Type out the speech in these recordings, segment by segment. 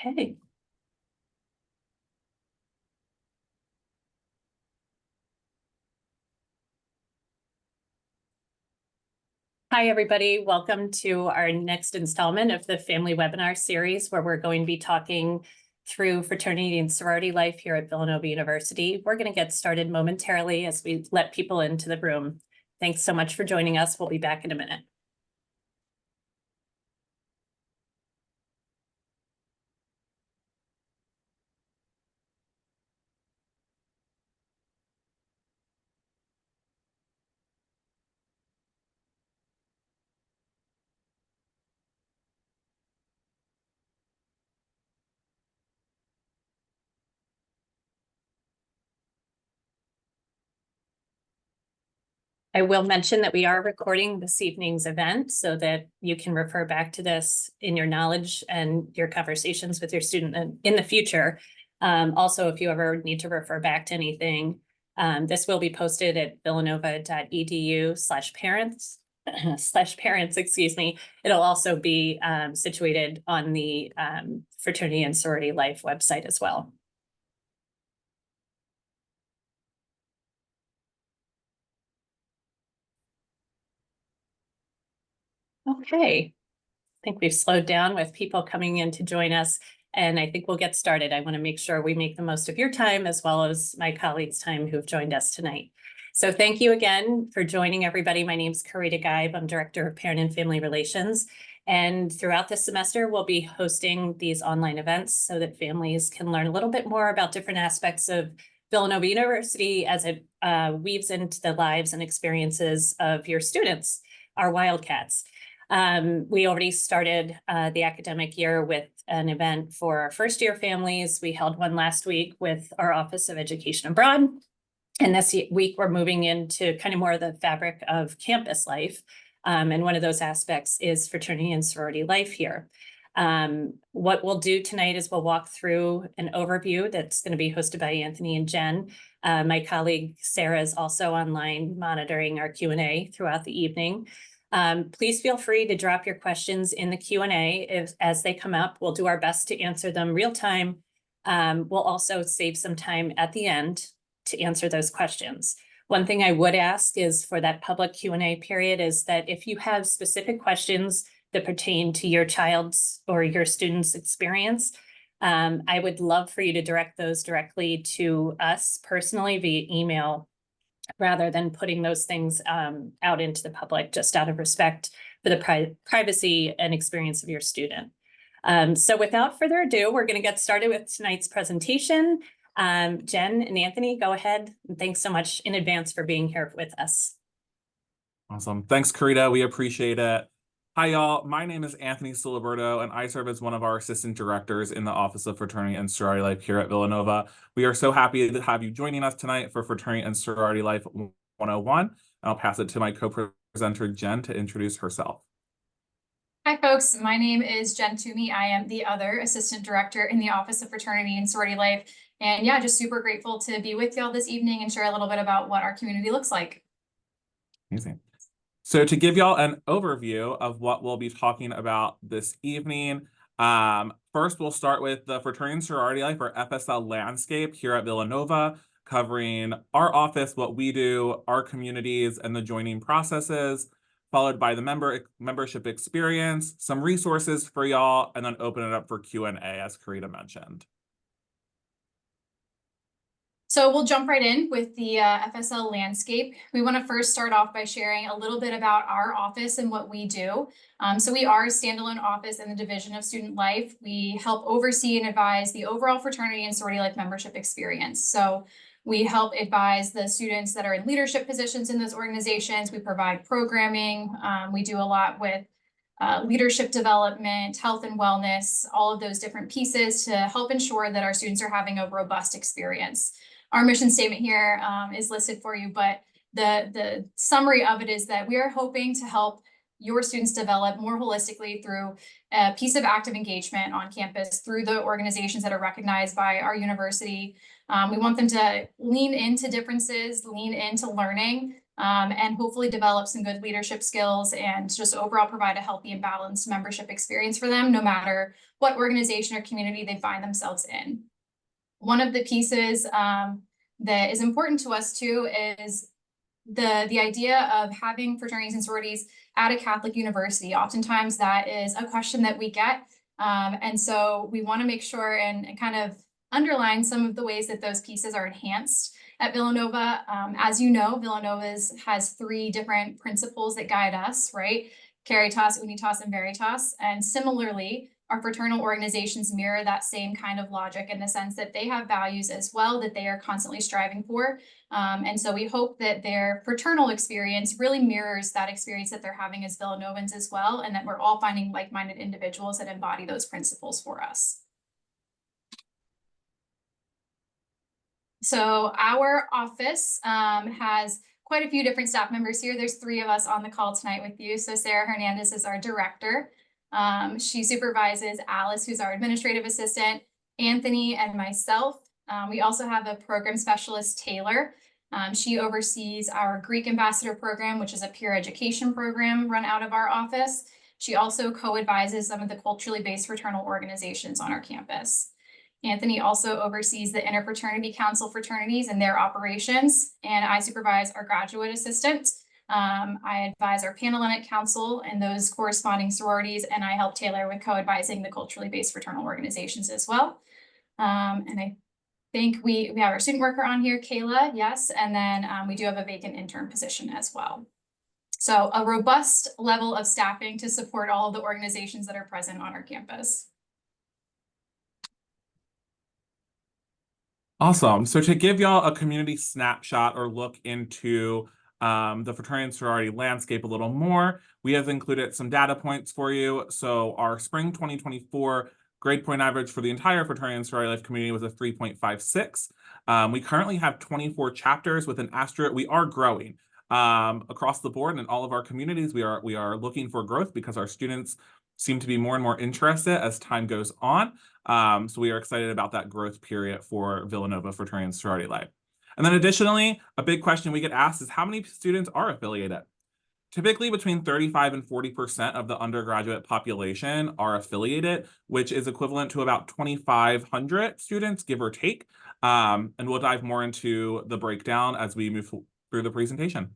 Okay. Hi, everybody. Welcome to our next installment of the Family Webinar Series, where we're going to be talking through fraternity and sorority life here at Villanova University. We're going to get started momentarily as we let people into the room. Thanks so much for joining us. We'll be back in a minute. I will mention that we are recording this evening's event so that you can refer back to this in your knowledge and your conversations with your student in the future. Also, if you ever need to refer back to anything, this will be posted at villanova.edu/parents. /parents, excuse me. It'll also be situated on the Fraternity and Sorority Life website as well. Okay, I think we've slowed down with people coming in to join us, and I think we'll get started. I want to make sure we make the most of your time as well as my colleagues' time who've joined us tonight. So thank you again for joining, everybody. My name is Karita Gaib. I'm Director of Parent and Family Relations. And throughout this semester, we'll be hosting these online events so that families can learn a little bit more about different aspects of Villanova University as it weaves into the lives and experiences of your students, our Wildcats. We already started the academic year with an event for our first year families. We held one last week with our Office of Education Abroad. And this week we're moving into kind of more of the fabric of campus life. And one of those aspects is fraternity and sorority life here. What we'll do tonight is we'll walk through an overview that's going to be hosted by Anthony and Jen. My colleague Sarah is also online monitoring our Q&A throughout the evening. Please feel free to drop your questions in the Q&A as they come up. We'll do our best to answer them real time. We'll also save some time at the end to answer those questions. One thing I would ask is for that public Q&A period is that if you have specific questions that pertain to your child's or your student's experience, I would love for you to direct those directly to us personally via email, rather than putting those things out into the public, just out of respect for the privacy and experience of your student. So without further ado, we're going to get started with tonight's presentation. Jen and Anthony, go ahead. And thanks so much in advance for being here with us. Awesome. Thanks, Karita. We appreciate it. Hi, y'all. My name is Anthony Siliberto, and I serve as one of our assistant directors in the Office of Fraternity and Sorority Life here at Villanova. We are so happy to have you joining us tonight for Fraternity and Sorority Life 101. I'll pass it to my co-presenter, Jen, to introduce herself. Hi, folks. My name is Jen Toomey. I am the other assistant director in the Office of Fraternity and Sorority Life. And yeah, just super grateful to be with y'all this evening and share a little bit about what our community looks like. Amazing. So to give y'all an overview of what we'll be talking about this evening, first we'll start with the Fraternity and Sorority Life, or FSL landscape here at Villanova, covering our office, what we do, our communities, and the joining processes, followed by the membership experience, some resources for y'all, and then open it up for Q&A, as Karita mentioned. So we'll jump right in with the FSL landscape. We want to first start off by sharing a little bit about our office and what we do. So we are a standalone office in the Division of Student Life. We help oversee and advise the overall fraternity and sorority life membership experience. So we help advise the students that are in leadership positions in those organizations. We provide programming. We do a lot with leadership development, health and wellness, all of those different pieces to help ensure that our students are having a robust experience. Our mission statement here is listed for you, but the summary of it is that we are hoping to help your students develop more holistically through a piece of active engagement on campus through the organizations that are recognized by our university. We want them to lean into differences, lean into learning, and hopefully develop some good leadership skills and just overall provide a healthy and balanced membership experience for them, no matter what organization or community they find themselves in. One of the pieces that is important to us too is the idea of having fraternities and sororities at a Catholic university. Oftentimes that is a question that we get. And so we want to make sure and kind of underline some of the ways that those pieces are enhanced at Villanova. As you know, Villanova has 3 different principles that guide us, right? Caritas, Unitas, and Veritas. And similarly, our fraternal organizations mirror that same kind of logic in the sense that they have values as well that they are constantly striving for. And so we hope that their fraternal experience really mirrors that experience that they're having as Villanovans as well, and that we're all finding like-minded individuals that embody those principles for us. So our office has quite a few different staff members here. There's 3 of us on the call tonight with you. So Sarah Hernandez is our director. She supervises Alice, who's our administrative assistant, Anthony, and myself. We also have a program specialist, Taylor. She oversees our Greek Ambassador program, which is a peer education program run out of our office. She also co-advises some of the culturally based fraternal organizations on our campus. Anthony also oversees the Interfraternity Council fraternities and their operations, and I supervise our graduate assistant. I advise our Panhellenic Council and those corresponding sororities, and I help Taylor with co-advising the culturally based fraternal organizations as well. And I think we have our student worker on here, Kayla, yes, and then we do have a vacant intern position as well. So a robust level of staffing to support all of the organizations that are present on our campus. Awesome. So to give y'all a community snapshot or look into the fraternity and sorority landscape a little more, we have included some data points for you. So our spring 2024 grade point average for the entire fraternity and sorority life community was a 3.56. We currently have 24 chapters with an asterisk. We are growing across the board in all of our communities. We are looking for growth because our students seem to be more and more interested as time goes on. So we are excited about that growth period for Villanova fraternity and sorority life. And then additionally, a big question we get asked is how many students are affiliated? Typically between 35 and 40% of the undergraduate population are affiliated, which is equivalent to about 2,500 students, give or take. And we'll dive more into the breakdown as we move through the presentation.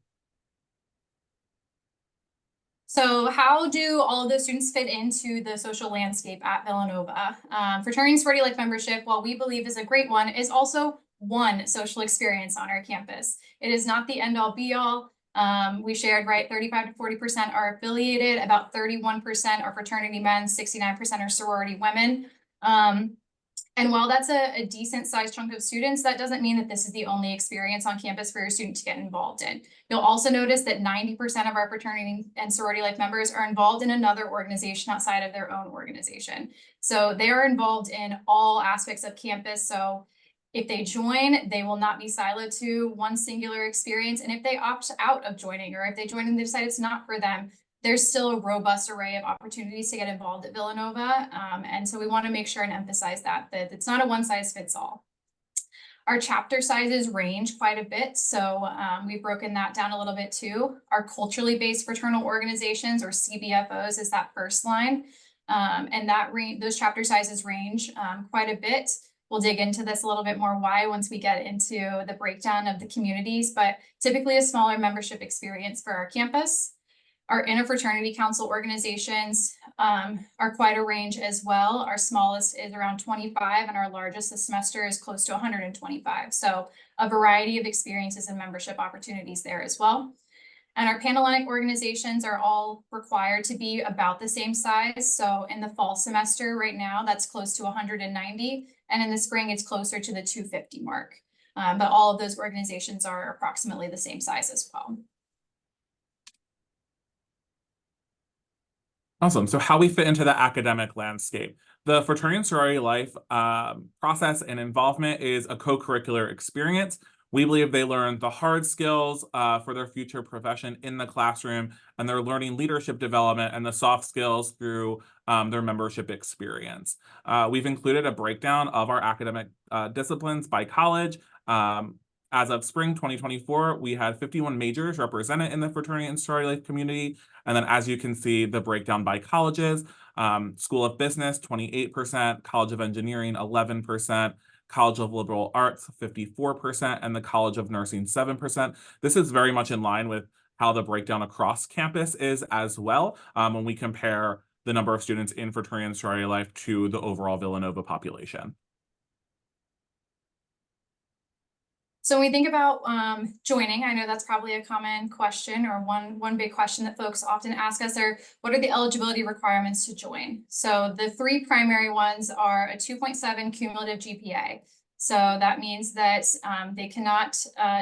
So how do all of those students fit into the social landscape at Villanova? Fraternity and sorority life membership, while we believe is a great one, is also one social experience on our campus. It is not the end all be all. We shared, right, 35 to 40% are affiliated, about 31% are fraternity men, 69% are sorority women. And while that's a decent sized chunk of students, that doesn't mean that this is the only experience on campus for your student to get involved in. You'll also notice that 90% of our fraternity and sorority life members are involved in another organization outside of their own organization. So they are involved in all aspects of campus. So if they join, they will not be siloed to one singular experience. And if they opt out of joining, or if they join and they decide it's not for them, there's still a robust array of opportunities to get involved at Villanova. And so we want to make sure and emphasize that it's not a one size fits all. Our chapter sizes range quite a bit. So we've broken that down a little bit too. Our culturally based fraternal organizations, or CBFOs, is that first line. And those chapter sizes range quite a bit. We'll dig into this a little bit more why once we get into the breakdown of the communities, but typically a smaller membership experience for our campus. Our interfraternity council organizations are quite a range as well. Our smallest is around 25 and our largest this semester is close to 125. So a variety of experiences and membership opportunities there as well. And our Panhellenic organizations are all required to be about the same size. So in the fall semester right now, that's close to 190. And in the spring, it's closer to the 250 mark. But all of those organizations are approximately the same size as well. Awesome. So how we fit into the academic landscape. The fraternity and sorority life process and involvement is a co-curricular experience. We believe they learn the hard skills for their future profession in the classroom, and they're learning leadership development and the soft skills through their membership experience. We've included a breakdown of our academic disciplines by college. As of spring 2024, we had 51 majors represented in the fraternity and sorority life community. And then as you can see, the breakdown by colleges, School of Business, 28%, College of Engineering, 11%, College of Liberal Arts, 54%, and the College of Nursing, 7%. This is very much in line with how the breakdown across campus is as well, when we compare the number of students in fraternity and sorority life to the overall Villanova population. So when we think about joining, I know that's probably a common question, or one big question that folks often ask us are, what are the eligibility requirements to join? So the three primary ones are a 2.7 cumulative GPA. So that means that they cannot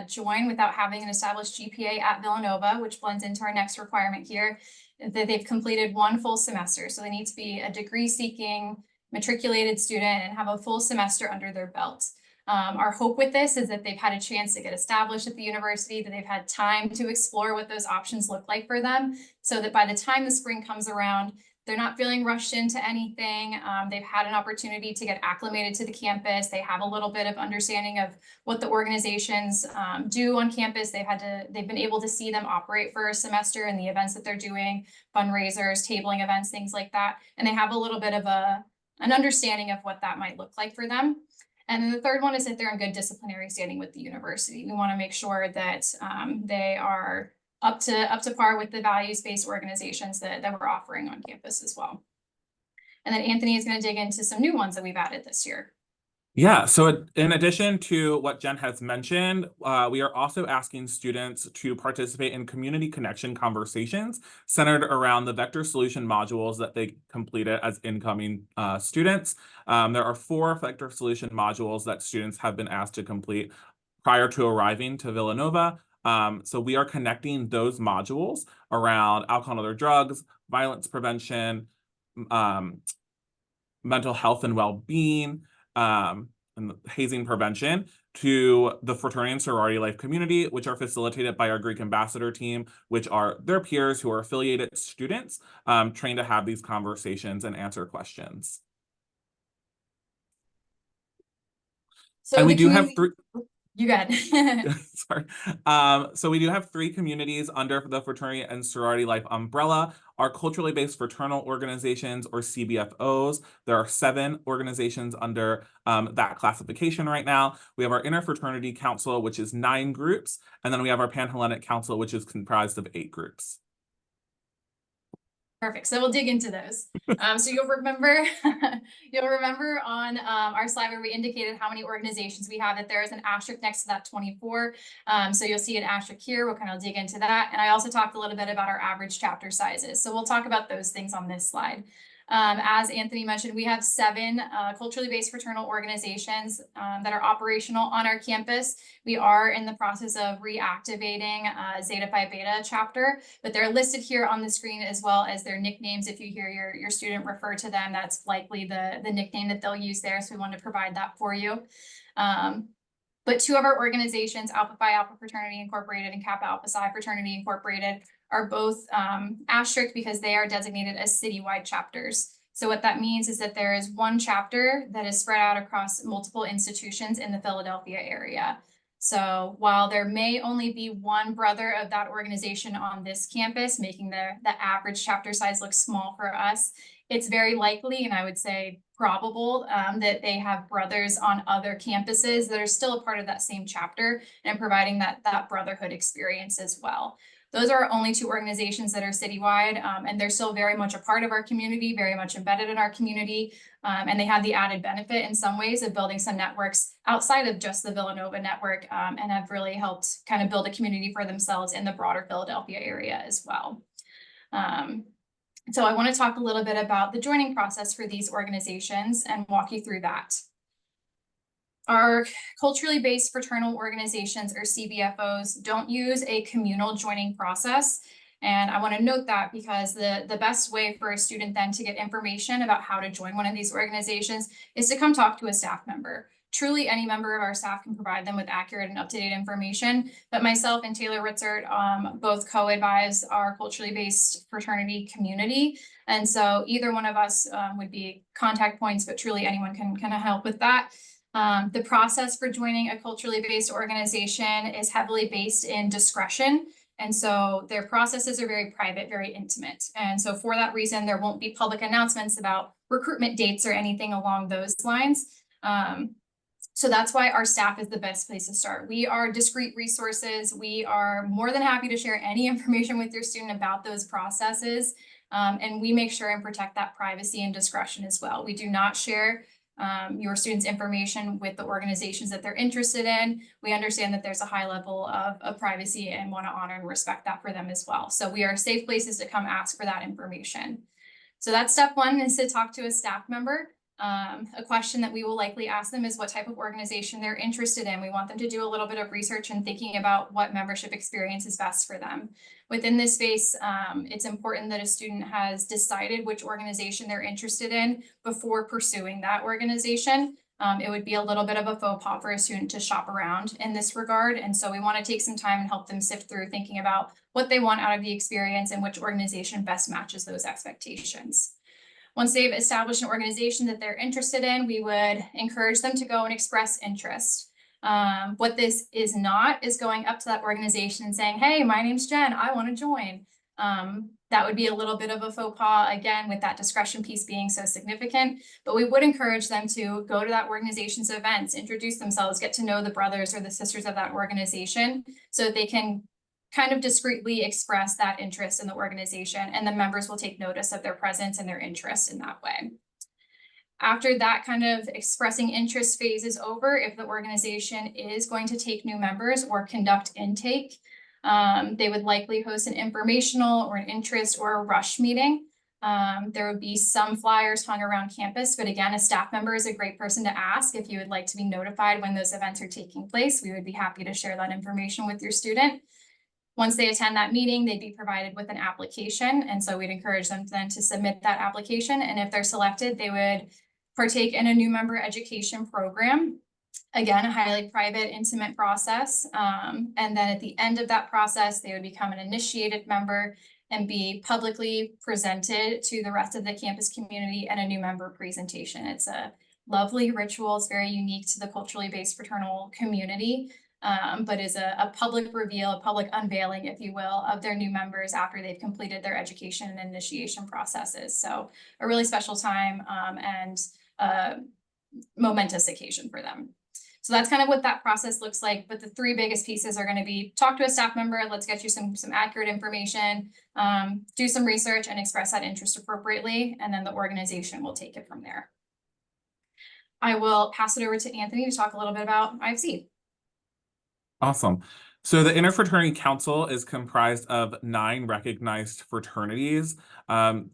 join without having an established GPA at Villanova, which blends into our next requirement here, that they've completed one full semester. So they need to be a degree-seeking, matriculated student and have a full semester under their belt. Our hope with this is that they've had a chance to get established at the university, that they've had time to explore what those options look like for them, so that by the time the spring comes around, they're not feeling rushed into anything. They've had an opportunity to get acclimated to the campus. They have a little bit of understanding of what the organizations do on campus. They've been able to see them operate for a semester and the events that they're doing, fundraisers, tabling events, things like that. And they have a little bit of an understanding of what that might look like for them. And then the third one is that they're in good disciplinary standing with the university. We want to make sure that they are up to par with the values-based organizations that we're offering on campus as well. And then Anthony is going to dig into some new ones that we've added this year. Yeah, so in addition to what Jen has mentioned, we are also asking students to participate in community connection conversations centered around the vector solution modules that they completed as incoming students. There are 4 vector solution modules that students have been asked to complete prior to arriving to Villanova. So we are connecting those modules around alcohol and other drugs, violence prevention, mental health and well-being, and hazing prevention to the fraternity and sorority life community, which are facilitated by our Greek ambassador team, which are their peers who are affiliated students, trained to have these conversations and answer questions. So and we do have 3. You got it. Sorry. So we do have 3 communities under the fraternity and sorority life umbrella. Our culturally based fraternal organizations, or CBFOs. There are 7 organizations under that classification right now. We have our Interfraternity Council, which is 9 groups. And then we have our Panhellenic Council, which is comprised of 8 groups. Perfect. So we'll dig into those. So you'll remember on our slide where we indicated how many organizations we have, that there is an asterisk next to that 24. So you'll see an asterisk here. We'll kind of dig into that. And I also talked a little bit about our average chapter sizes. So we'll talk about those things on this slide. As Anthony mentioned, we have 7 culturally based fraternal organizations that are operational on our campus. We are in the process of reactivating Zeta Phi Beta chapter, but they're listed here on the screen as well as their nicknames. If you hear your student refer to them, that's likely the nickname that they'll use there. So we wanted to provide that for you. But 2 of our organizations, Alpha Phi Alpha Fraternity Incorporated and Kappa Alpha Psi Fraternity Incorporated, are both asterisk because they are designated as citywide chapters. So what that means is that there is one chapter that is spread out across multiple institutions in the Philadelphia area. So while there may only be one brother of that organization on this campus, making the average chapter size look small for us, it's very likely, and I would say probable, that they have brothers on other campuses that are still a part of that same chapter and providing that brotherhood experience as well. Those are our only 2 organizations that are citywide, and they're still very much a part of our community, very much embedded in our community, and they have the added benefit in some ways of building some networks outside of just the Villanova network, and have really helped kind of build a community for themselves in the broader Philadelphia area as well. So I want to talk a little bit about the joining process for these organizations and walk you through that. Our culturally based fraternal organizations, or CBFOs, don't use a communal joining process. And I want to note that because the best way for a student then to get information about how to join one of these organizations is to come talk to a staff member. Truly, any member of our staff can provide them with accurate and up-to-date information, but myself and Taylor Ritzert both co-advise our culturally based fraternity community. And so either one of us would be contact points, but truly anyone can kind of help with that. The process for joining a culturally based organization is heavily based in discretion. And so their processes are very private, very intimate. And so for that reason, there won't be public announcements about recruitment dates or anything along those lines. So that's why our staff is the best place to start. We are discrete resources. We are more than happy to share any information with your student about those processes. And we make sure and protect that privacy and discretion as well. We do not share your students' information with the organizations that they're interested in. We understand that there's a high level of privacy and want to honor and respect that for them as well. So we are safe places to come ask for that information. So that's step one, is to talk to a staff member. A question that we will likely ask them is what type of organization they're interested in. We want them to do a little bit of research and thinking about what membership experience is best for them. Within this space, it's important that a student has decided which organization they're interested in before pursuing that organization. It would be a little bit of a faux pas for a student to shop around in this regard. And so we want to take some time and help them sift through thinking about what they want out of the experience and which organization best matches those expectations. Once they've established an organization that they're interested in, we would encourage them to go and express interest. What this is not is going up to that organization and saying, hey, my name's Jen, I want to join. That would be a little bit of a faux pas, again, with that discretion piece being so significant, but we would encourage them to go to that organization's events, introduce themselves, get to know the brothers or the sisters of that organization so that they can kind of discreetly express that interest in the organization, and the members will take notice of their presence and their interest in that way. After that kind of expressing interest phase is over, if the organization is going to take new members or conduct intake, they would likely host an informational or an interest or a rush meeting. There would be some flyers hung around campus, but again, a staff member is a great person to ask if you would like to be notified when those events are taking place. We would be happy to share that information with your student. Once they attend that meeting, they'd be provided with an application. And so we'd encourage them then to submit that application. And if they're selected, they would partake in a new member education program. Again, a highly private, intimate process. And then at the end of that process, they would become an initiated member and be publicly presented to the rest of the campus community and a new member presentation. It's a lovely ritual. It's very unique to the culturally based fraternal community. But is a public reveal, a public unveiling, if you will, of their new members after they've completed their education and initiation processes. So a really special time and a momentous occasion for them. So that's kind of what that process looks like. But the three biggest pieces are going to be talk to a staff member, let's get you some accurate information, do some research and express that interest appropriately, and then the organization will take it from there. I will pass it over to Anthony to talk a little bit about IFC. Awesome. So the Interfraternity Council is comprised of 9 recognized fraternities.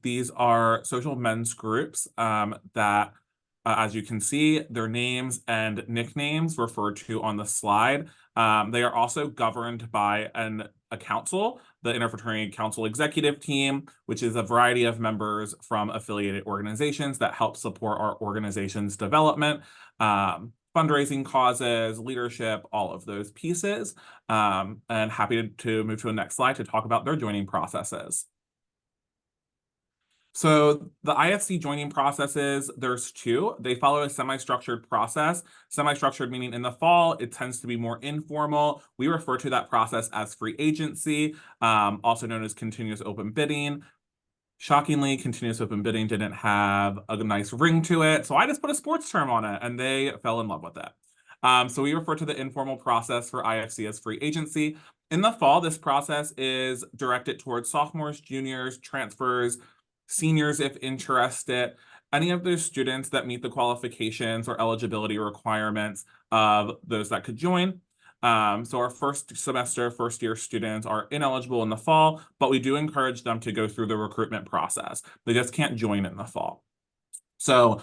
These are social men's groups that, as you can see, their names and nicknames referred to on the slide. They are also governed by a council, the Interfraternity Council Executive Team, which is a variety of members from affiliated organizations that help support our organization's development. Fundraising causes, leadership, all of those pieces. And happy to move to the next slide to talk about their joining processes. So the IFC joining processes, there's 2. They follow a semi-structured process. Semi-structured meaning in the fall, it tends to be more informal. We refer to that process as free agency, also known as continuous open bidding. Shockingly, continuous open bidding didn't have a nice ring to it, so I just put a sports term on it, and they fell in love with it. So we refer to the informal process for IFC as free agency. In the fall, this process is directed towards sophomores, juniors, transfers, seniors if interested, any of those students that meet the qualifications or eligibility requirements of those that could join. So our first semester, first year students are ineligible in the fall, but we do encourage them to go through the recruitment process. They just can't join in the fall. So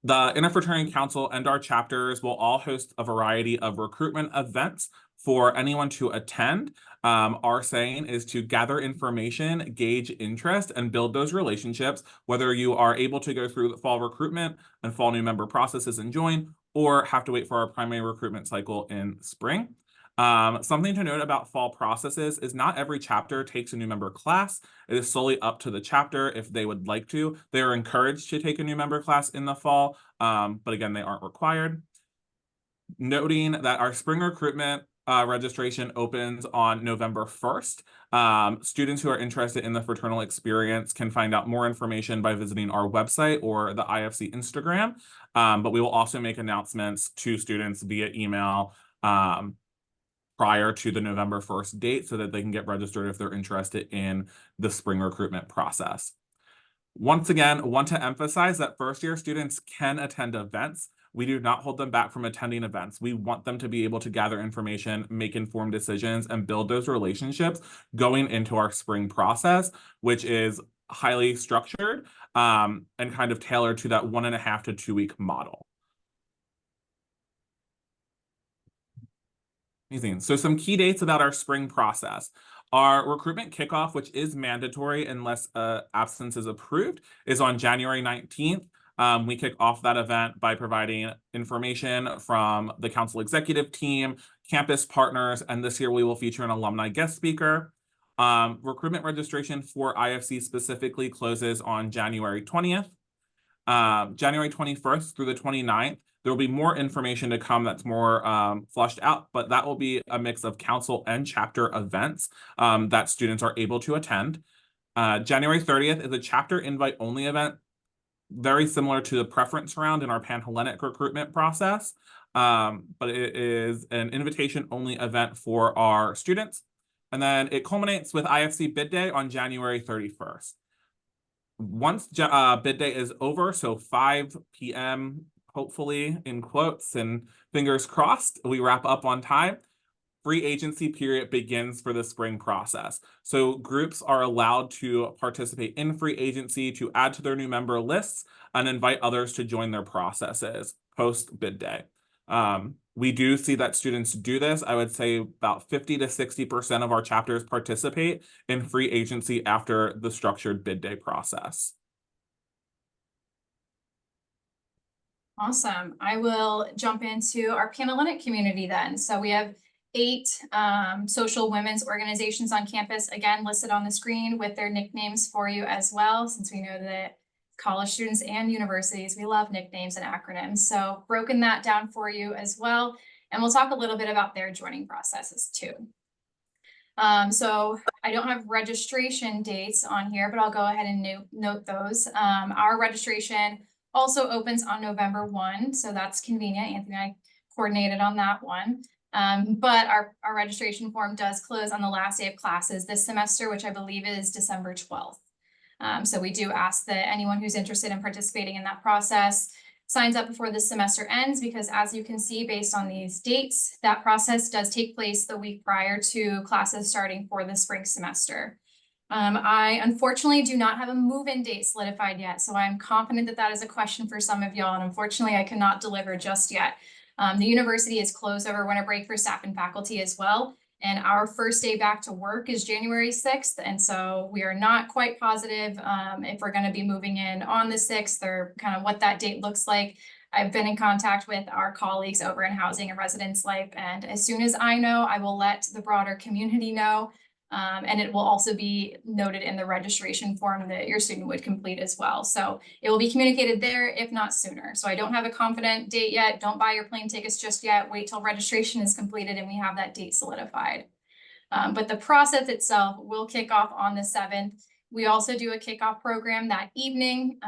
the Interfraternity Council and our chapters will all host a variety of recruitment events for anyone to attend. Our saying is to gather information, gauge interest, and build those relationships, whether you are able to go through the fall recruitment and fall new member processes and join, or have to wait for our primary recruitment cycle in spring. Something to note about fall processes is not every chapter takes a new member class. It is solely up to the chapter if they would like to. They are encouraged to take a new member class in the fall, but again, they aren't required. noting that our spring recruitment registration opens on November 1st. Students who are interested in the fraternal experience can find out more information by visiting our website or the IFC Instagram. But we will also make announcements to students via email prior to the November 1st date so that they can get registered if they're interested in the spring recruitment process. Once again, want to emphasize that first-year students can attend events. We do not hold them back from attending events. We want them to be able to gather information, make informed decisions, and build those relationships going into our spring process, which is highly structured and kind of tailored to that 1.5 to 2 week model. Amazing. So some key dates about our spring process. Our recruitment kickoff, which is mandatory unless absence is approved, is on January 19th. We kick off that event by providing information from the council executive team, campus partners, and this year we will feature an alumni guest speaker. Recruitment registration for IFC specifically closes on January 20th. January 21st through the 29th, there will be more information to come that's more flushed out, but that will be a mix of council and chapter events that students are able to attend. January 30th is a chapter invite only event, very similar to the preference round in our Pan-Hellenic recruitment process, but it is an invitation only event for our students. And then it culminates with IFC Bid Day on January 31st. Once bid day is over, so 5 p.m., hopefully, in quotes and fingers crossed, we wrap up on time. Free agency period begins for the spring process. So groups are allowed to participate in free agency to add to their new member lists and invite others to join their processes post bid day. We do see that students do this. I would say about 50 to 60% of our chapters participate in free agency after the structured bid day process. Awesome. I will jump into our Pan-Hellenic community then. So we have 8 social women's organizations on campus, again, listed on the screen with their nicknames for you as well, since we know that college students and universities, we love nicknames and acronyms. So broken that down for you as well. And we'll talk a little bit about their joining processes too. So I don't have registration dates on here, but I'll go ahead and note those. Our registration also opens on November 1. So that's convenient. Anthony and I coordinated on that one. But our registration form does close on the last day of classes this semester, which I believe is December 12th. So we do ask that anyone who's interested in participating in that process signs up before the semester ends, because as you can see, based on these dates, that process does take place the week prior to classes starting for the spring semester. I unfortunately do not have a move-in date solidified yet, so I'm confident that that is a question for some of y'all, and unfortunately I cannot deliver just yet. The university is closed over winter break for staff and faculty as well. And our first day back to work is January 6th. And so we are not quite positive if we're going to be moving in on the 6th or kind of what that date looks like. I've been in contact with our colleagues over in Housing and Residence Life. And as soon as I know, I will let the broader community know. And it will also be noted in the registration form that your student would complete as well. So it will be communicated there, if not sooner. So I don't have a confident date yet. Don't buy your plane tickets just yet. Wait till registration is completed and we have that date solidified. But the process itself will kick off on the 7th. We also do a kickoff program that evening.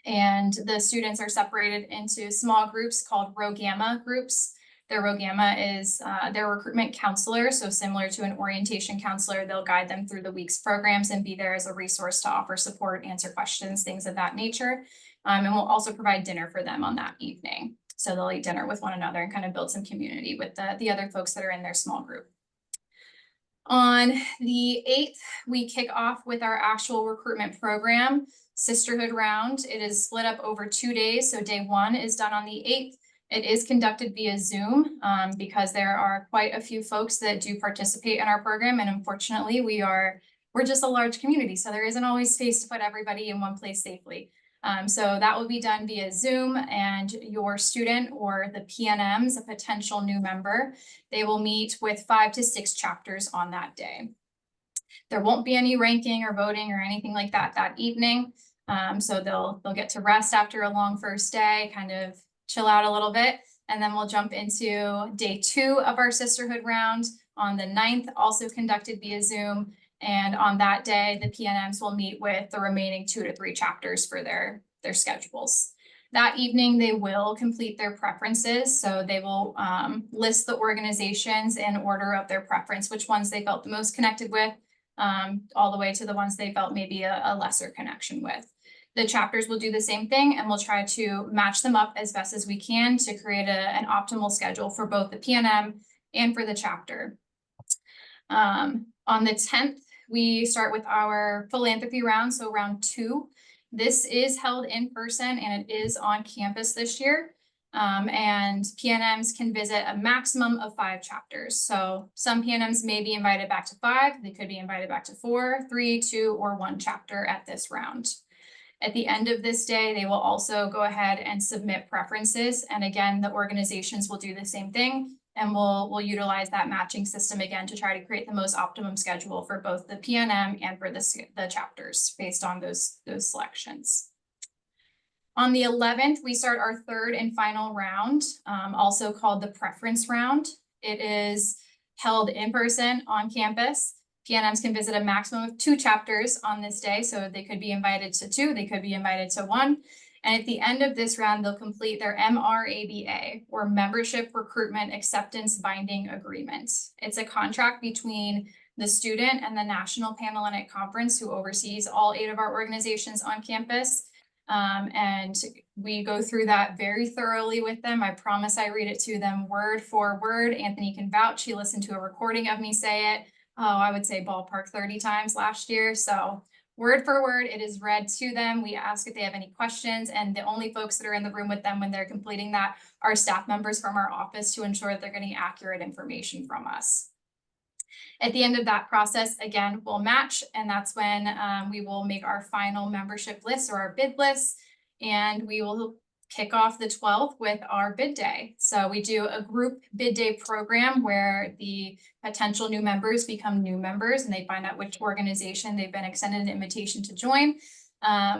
And the students are separated into small groups called Rho Gamma groups. Their Rho Gamma is their recruitment counselor. So similar to an orientation counselor, they'll guide them through the week's programs and be there as a resource to offer support, answer questions, things of that nature. And we'll also provide dinner for them on that evening. So they'll eat dinner with one another and kind of build some community with the other folks that are in their small group. On the 8th, we kick off with our actual recruitment program, Sisterhood Round. It is split up over 2 days. So day 1 is done on the 8th. It is conducted via Zoom because there are quite a few folks that do participate in our program. And unfortunately, we're just a large community. So there isn't always space to put everybody in one place safely. So that will be done via Zoom, and your student or the PNMs, a potential new member, they will meet with 5 to 6 chapters on that day. There won't be any ranking or voting or anything like that evening. So they'll get to rest after a long first day, kind of chill out a little bit. And then we'll jump into day 2 of our sisterhood round on the 9th, also conducted via Zoom. And on that day, the PNMs will meet with the remaining 2 to 3 chapters for their schedules. That evening, they will complete their preferences. So they will list the organizations in order of their preference, which ones they felt the most connected with, all the way to the ones they felt maybe a lesser connection with. The chapters will do the same thing, and we'll try to match them up as best as we can to create an optimal schedule for both the PNM and for the chapter. On the 10th, we start with our philanthropy round, so round 2. This is held in person and it is on campus this year. And PNMs can visit a maximum of 5 chapters. So some PNMs may be invited back to 5, they could be invited back to 4, 3, 2, or 1 chapter at this round. At the end of this day, they will also go ahead and submit preferences. And again, the organizations will do the same thing. And we'll utilize that matching system again to try to create the most optimum schedule for both the PNM and for the chapters based on those selections. On the 11th, we start our 3rd and final round, also called the preference round. It is held in person on campus. PNMs can visit a maximum of 2 chapters on this day. So they could be invited to 2, they could be invited to 1. And at the end of this round, they'll complete their MRABA, or Membership Recruitment Acceptance Binding Agreement. It's a contract between the student and the National Panhellenic Conference, who oversees all 8 of our organizations on campus. And we go through that very thoroughly with them. I promise I read it to them word for word. Anthony can vouch. He listened to a recording of me say it. I would say ballpark 30 times last year. So word for word, it is read to them. We ask if they have any questions, and the only folks that are in the room with them when they're completing that are staff members from our office to ensure that they're getting accurate information from us. At the end of that process, again, we'll match, and that's when we will make our final membership list or our bid list, and we will kick off the 12th with our bid day. So we do a group bid day program where the potential new members become new members and they find out which organization they've been extended an invitation to join.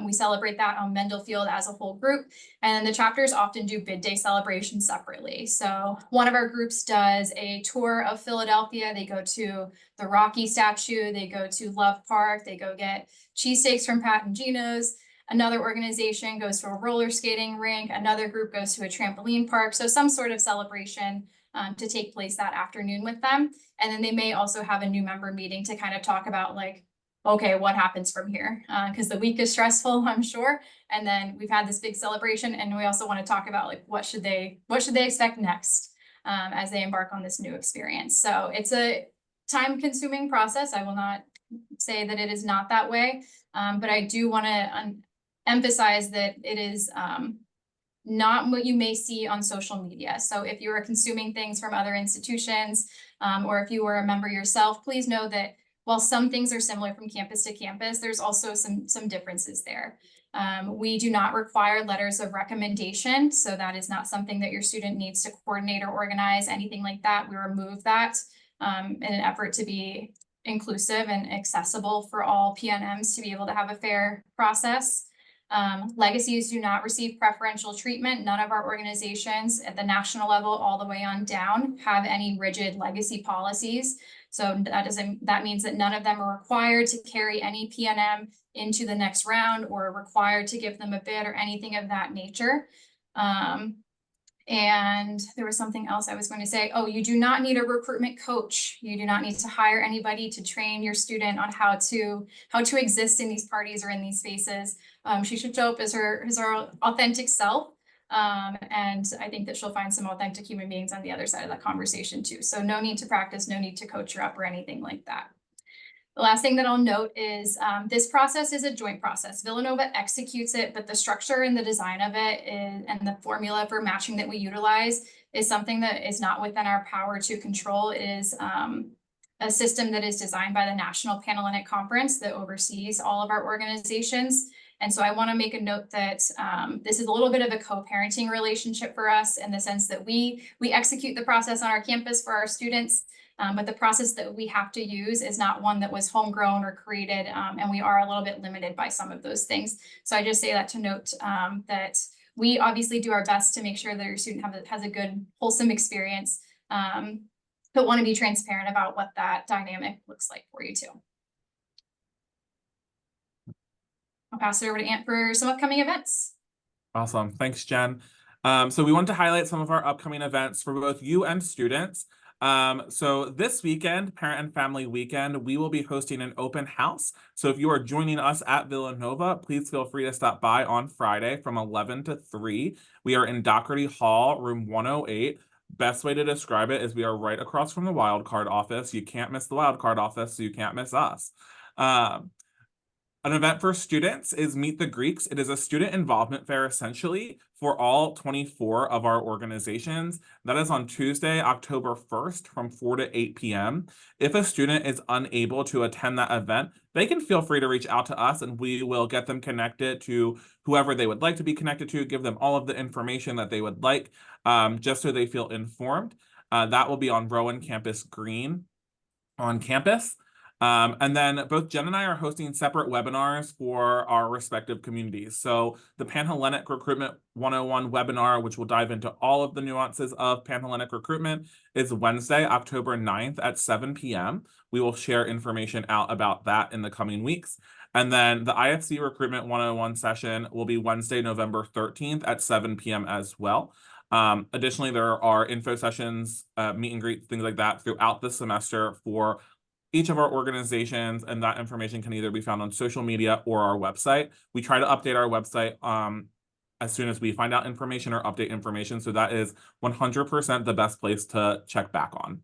We celebrate that on Mendel Field as a whole group, and the chapters often do bid day celebrations separately. So one of our groups does a tour of Philadelphia. They go to the Rocky statue, they go to Love Park, they go get cheesesteaks from Pat and Gino's. Another organization goes to a roller skating rink. Another group goes to a trampoline park. So some sort of celebration to take place that afternoon with them. And then they may also have a new member meeting to kind of talk about like, okay, what happens from here? Because the week is stressful, I'm sure. And then we've had this big celebration, and we also want to talk about like what should they expect next as they embark on this new experience. So it's a time-consuming process. I will not say that it is not that way, but I do want to emphasize that it is not what you may see on social media. So if you are consuming things from other institutions, or if you were a member yourself, please know that while some things are similar from campus to campus, there's also some differences there. We do not require letters of recommendation, so that is not something that your student needs to coordinate or organize, anything like that. We remove that in an effort to be inclusive and accessible for all PNMs to be able to have a fair process. Legacies do not receive preferential treatment. None of our organizations at the national level all the way on down have any rigid legacy policies. So that means that none of them are required to carry any PNM into the next round or required to give them a bid or anything of that nature. And there was something else I was going to say. Oh, you do not need a recruitment coach. You do not need to hire anybody to train your student on how to exist in these parties or in these spaces. She should show up as her authentic self. And I think that she'll find some authentic human beings on the other side of that conversation too. So no need to practice, no need to coach her up or anything like that. The last thing that I'll note is this process is a joint process. Villanova executes it, but the structure and the design of it and the formula for matching that we utilize is something that is not within our power to control. It is a system that is designed by the National Panhellenic Conference that oversees all of our organizations. And so I want to make a note that this is a little bit of a co-parenting relationship for us in the sense that we execute the process on our campus for our students, but the process that we have to use is not one that was homegrown or created, and we are a little bit limited by some of those things. So I just say that to note that We obviously do our best to make sure that your student has a good, wholesome experience, but want to be transparent about what that dynamic looks like for you too. I'll pass it over to Ant for some upcoming events. Awesome. Thanks, Jen. So we want to highlight some of our upcoming events for both you and students. So this weekend, Parent and Family Weekend, we will be hosting an open house. So if you are joining us at Villanova, please feel free to stop by on Friday from 11 to 3. We are in Doherty Hall, room 108. Best way to describe it is we are right across from the wildcard office. You can't miss the wildcard office, so you can't miss us. An event for students is Meet the Greeks. It is a student involvement fair essentially for all 24 of our organizations. That is on Tuesday, October 1st from 4 to 8 p.m. If a student is unable to attend that event, they can feel free to reach out to us and we will get them connected to whoever they would like to be connected to, give them all of the information that they would like, just so they feel informed. That will be on Rowan Campus Green on campus. And then both Jen and I are hosting separate webinars for our respective communities. So the Panhellenic Recruitment 101 webinar, which will dive into all of the nuances of Panhellenic recruitment, is Wednesday, October 9th at 7 p.m. We will share information out about that in the coming weeks. And then the IFC Recruitment 101 session will be Wednesday, November 13th at 7 p.m. as well. Additionally, there are info sessions, meet and greets, things like that throughout the semester for each of our organizations, and that information can either be found on social media or our website. We try to update our website as soon as we find out information or update information, so that is 100% the best place to check back on.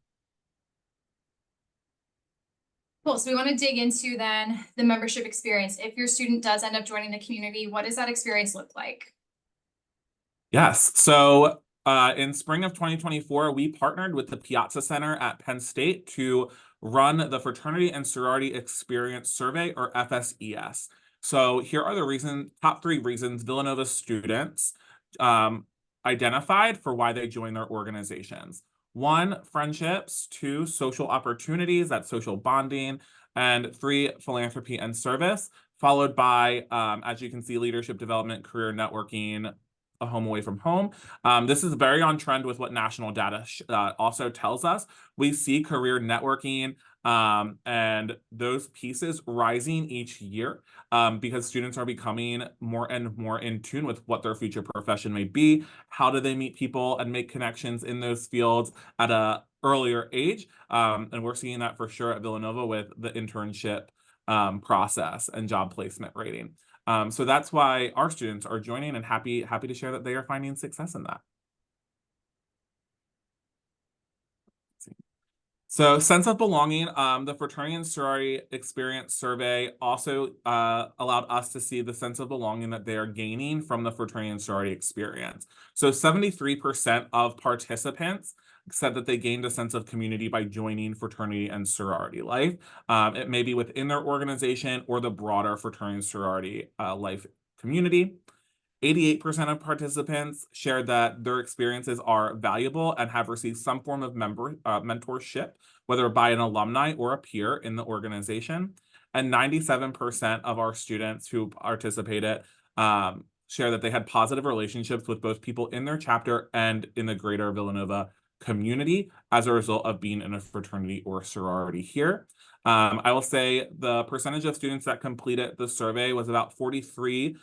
Cool, so we want to dig into then the membership experience. If your student does end up joining the community, what does that experience look like? Yes, so in spring of 2024, we partnered with the Piazza Center at Penn State to run the Fraternity and Sorority Experience Survey, or FSES. So here are the top 3 reasons Villanova students identified for why they joined their organizations. 1, friendships. 2, social opportunities, that's social bonding. And 3, philanthropy and service, followed by, as you can see, leadership development, career networking, a home away from home. This is very on trend with what national data also tells us. We see career networking and those pieces rising each year because students are becoming more and more in tune with what their future profession may be. How do they meet people and make connections in those fields at an earlier age? And we're seeing that for sure at Villanova with the internship process and job placement rating. So that's why our students are joining and happy to share that they are finding success in that. So sense of belonging, the Fraternity and Sorority Experience Survey also allowed us to see the sense of belonging that they are gaining from the Fraternity and Sorority experience. So 73% of participants said that they gained a sense of community by joining fraternity and sorority life. It may be within their organization or the broader fraternity and sorority life community. 88% of participants shared that their experiences are valuable and have received some form of mentorship, whether by an alumni or a peer in the organization. And 97% of our students who participated share that they had positive relationships with both people in their chapter and in the greater Villanova community as a result of being in a fraternity or sorority here. I will say the percentage of students that completed the survey was about 43%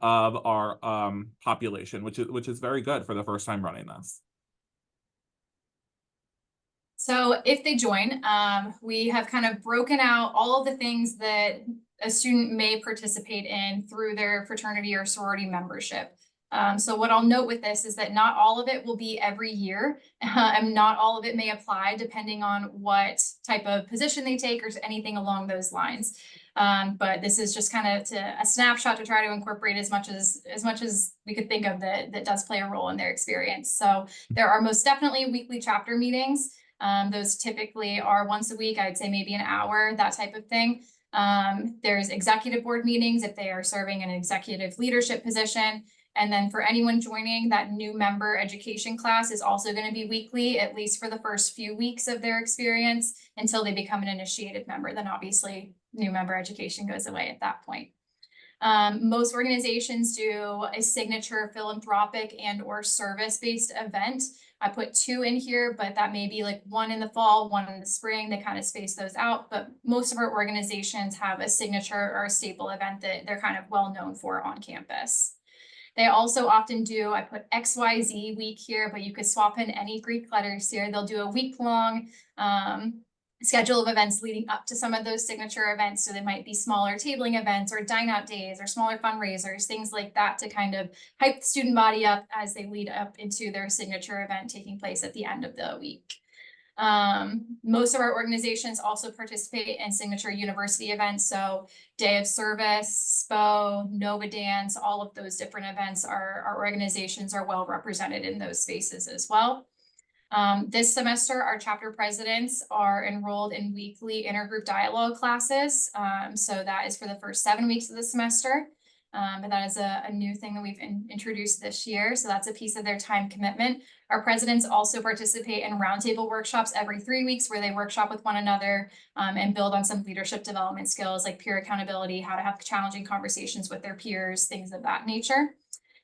of our population, which is very good for the first time running this. So if they join, we have kind of broken out all of the things that a student may participate in through their fraternity or sorority membership. So what I'll note with this is that not all of it will be every year, and not all of it may apply depending on what type of position they take or anything along those lines. But this is just kind of a snapshot to try to incorporate as much as we could think of that does play a role in their experience. So there are most definitely weekly chapter meetings. Those typically are once a week, I'd say maybe an hour, that type of thing. There's executive board meetings if they are serving an executive leadership position. And then for anyone joining, that new member education class is also going to be weekly, at least for the first few weeks of their experience until they become an initiated member. Then obviously new member education goes away at that point. Most organizations do a signature philanthropic and or service-based event. I put 2 in here, but that may be like 1 in the fall, 1 in the spring. They kind of space those out. But most of our organizations have a signature or a staple event that they're kind of well known for on campus. They also often do, I put XYZ week here, but you could swap in any Greek letters here. They'll do a week-long schedule of events leading up to some of those signature events. So they might be smaller tabling events or dine out days or smaller fundraisers, things like that to kind of hype the student body up as they lead up into their signature event taking place at the end of the week. Most of our organizations also participate in signature university events. So Day of Service, SPO, Nova Dance, all of those different events, our organizations are well represented in those spaces as well. This semester, our chapter presidents are enrolled in weekly intergroup dialogue classes. So that is for the first 7 weeks of the semester. But that is a new thing that we've introduced this year. So that's a piece of their time commitment. Our presidents also participate in roundtable workshops every 3 weeks where they workshop with one another and build on some leadership development skills like peer accountability, how to have challenging conversations with their peers, things of that nature.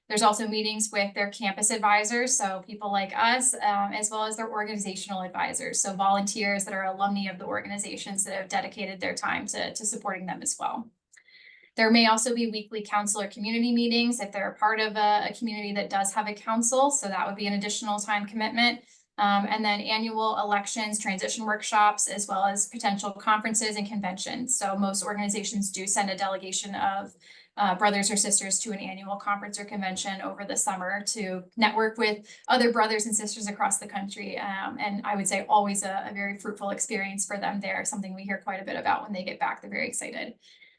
There's also meetings with their campus advisors, so people like us, as well as their organizational advisors, so volunteers that are alumni of the organizations that have dedicated their time to supporting them as well. There may also be weekly council or community meetings if they're a part of a community that does have a council, so that would be an additional time commitment. And then annual elections, transition workshops, as well as potential conferences and conventions. So most organizations do send a delegation of brothers or sisters to an annual conference or convention over the summer to network with other brothers and sisters across the country. And I would say always a very fruitful experience for them there, something we hear quite a bit about when they get back. They're very excited.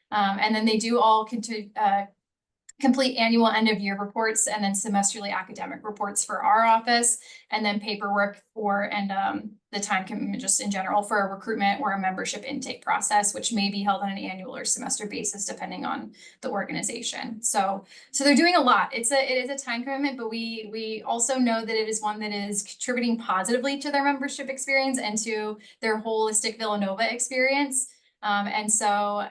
And then they do all complete annual end of year reports and then semesterly academic reports for our office, and then paperwork for the time commitment just in general for a recruitment or a membership intake process, which may be held on an annual or semester basis depending on the organization. So they're doing a lot. It is a time commitment, but we also know that it is one that is contributing positively to their membership experience and to their holistic Villanova experience. And so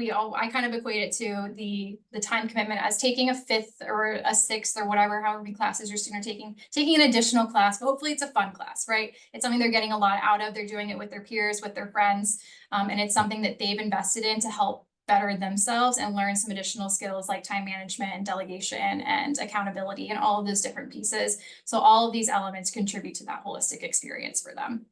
I kind of equate it to the time commitment as taking a 5th or a 6th or whatever, however many classes your student are taking an additional class, but hopefully it's a fun class, right? It's something they're getting a lot out of. They're doing it with their peers, with their friends, and it's something that they've invested in to help better themselves and learn some additional skills like time management and delegation and accountability and all of those different pieces. So all of these elements contribute to that holistic experience for them.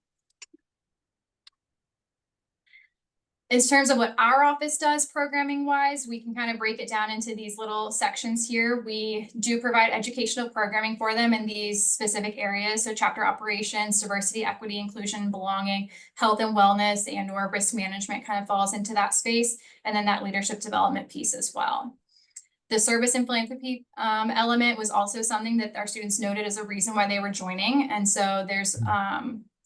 In terms of what our office does programming wise, we can kind of break it down into these little sections here. We do provide educational programming for them in these specific areas. So chapter operations, diversity, equity, inclusion, belonging, health and wellness, and or risk management kind of falls into that space. And then that leadership development piece as well. The service and philanthropy element was also something that our students noted as a reason why they were joining. And so there's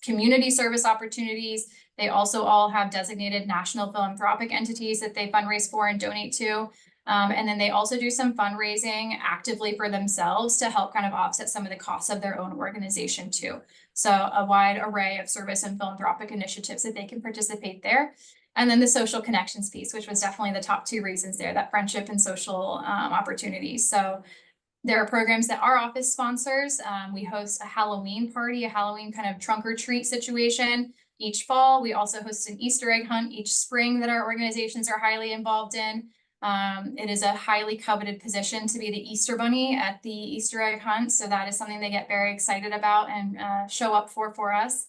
community service opportunities. They also all have designated national philanthropic entities that they fundraise for and donate to. And then they also do some fundraising actively for themselves to help kind of offset some of the costs of their own organization too. So a wide array of service and philanthropic initiatives that they can participate there. And then the social connections piece, which was definitely the top 2 reasons there, that friendship and social opportunities. So there are programs that our office sponsors. We host a Halloween party, a Halloween kind of trunk or treat situation each fall. We also host an Easter egg hunt each spring that our organizations are highly involved in. It is a highly coveted position to be the Easter bunny at the Easter egg hunt. So that is something they get very excited about and show up for us.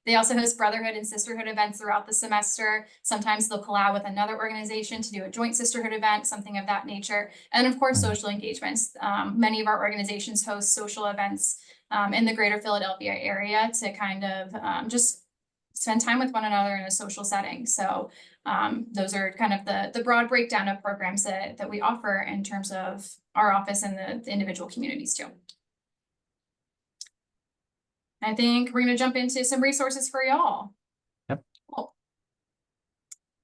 They also host brotherhood and sisterhood events throughout the semester. Sometimes they'll collab with another organization to do a joint sisterhood event, something of that nature. And of course, social engagements. Many of our organizations host social events in the greater Philadelphia area to kind of just spend time with one another in a social setting. So those are kind of the broad breakdown of programs that we offer in terms of our office and the individual communities too. I think we're going to jump into some resources for y'all. Yep. Cool.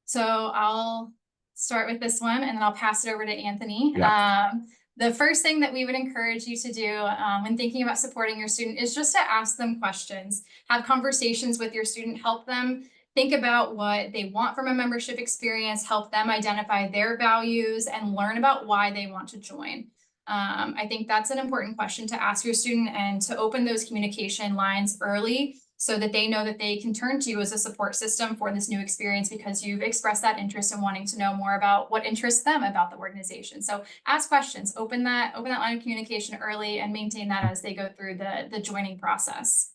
So I'll start with this one and then I'll pass it over to Anthony. Yeah. The first thing that we would encourage you to do when thinking about supporting your student is just to ask them questions, have conversations with your student, help them think about what they want from a membership experience, help them identify their values, and learn about why they want to join. I think that's an important question to ask your student, and to open those communication lines early so that they know that they can turn to you as a support system for this new experience, because you've expressed that interest in wanting to know more about what interests them about the organization. So ask questions, open that line of communication early, and maintain that as they go through the joining process.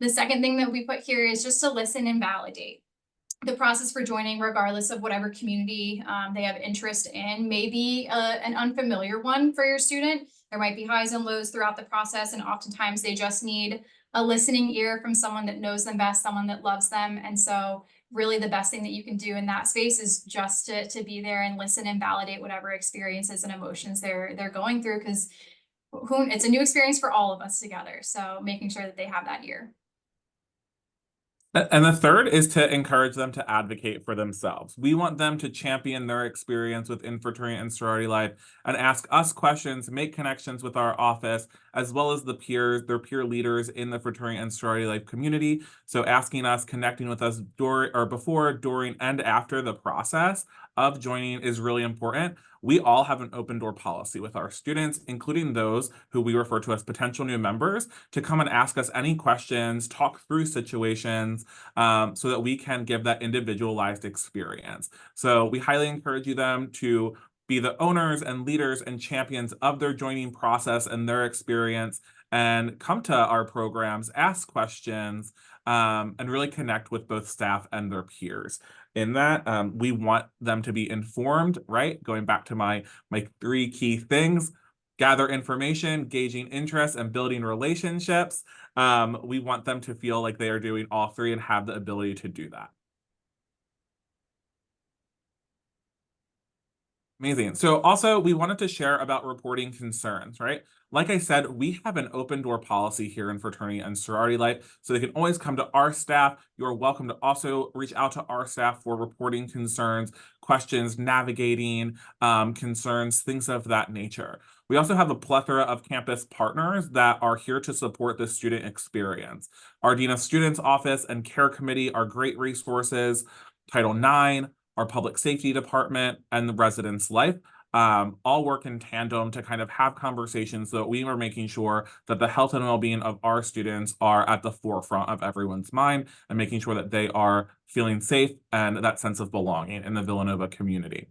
The second thing that we put here is just to listen and validate. The process for joining, regardless of whatever community they have interest in, may be an unfamiliar one for your student. There might be highs and lows throughout the process, and oftentimes they just need a listening ear from someone that knows them best, someone that loves them. And so really the best thing that you can do in that space is just to be there and listen and validate whatever experiences and emotions they're going through, because it's a new experience for all of us together. So making sure that they have that ear. And the third is to encourage them to advocate for themselves. We want them to champion their experience within fraternity and sorority life and ask us questions, make connections with our office, as well as their peer leaders in the fraternity and sorority life community. So asking us, connecting with us before, during, and after the process of joining is really important. We all have an open door policy with our students, including those who we refer to as potential new members, to come and ask us any questions, talk through situations, so that we can give that individualized experience. So we highly encourage them to be the owners and leaders and champions of their joining process and their experience, and come to our programs, ask questions, and really connect with both staff and their peers. In that, we want them to be informed, right? Going back to my 3 key things: gather information, gauging interest, and building relationships. We want them to feel like they are doing all 3 and have the ability to do that. Amazing. So also, we wanted to share about reporting concerns, right? Like I said, we have an open door policy here in fraternity and sorority life, so they can always come to our staff. You're welcome to also reach out to our staff for reporting concerns, questions, navigating concerns, things of that nature. We also have a plethora of campus partners that are here to support the student experience. Our Dean of Students Office and Care Committee are great resources. Title IX, our public safety department, and the residence life all work in tandem to kind of have conversations so that we are making sure that the health and well-being of our students are at the forefront of everyone's mind, and making sure that they are feeling safe and that sense of belonging in the Villanova community.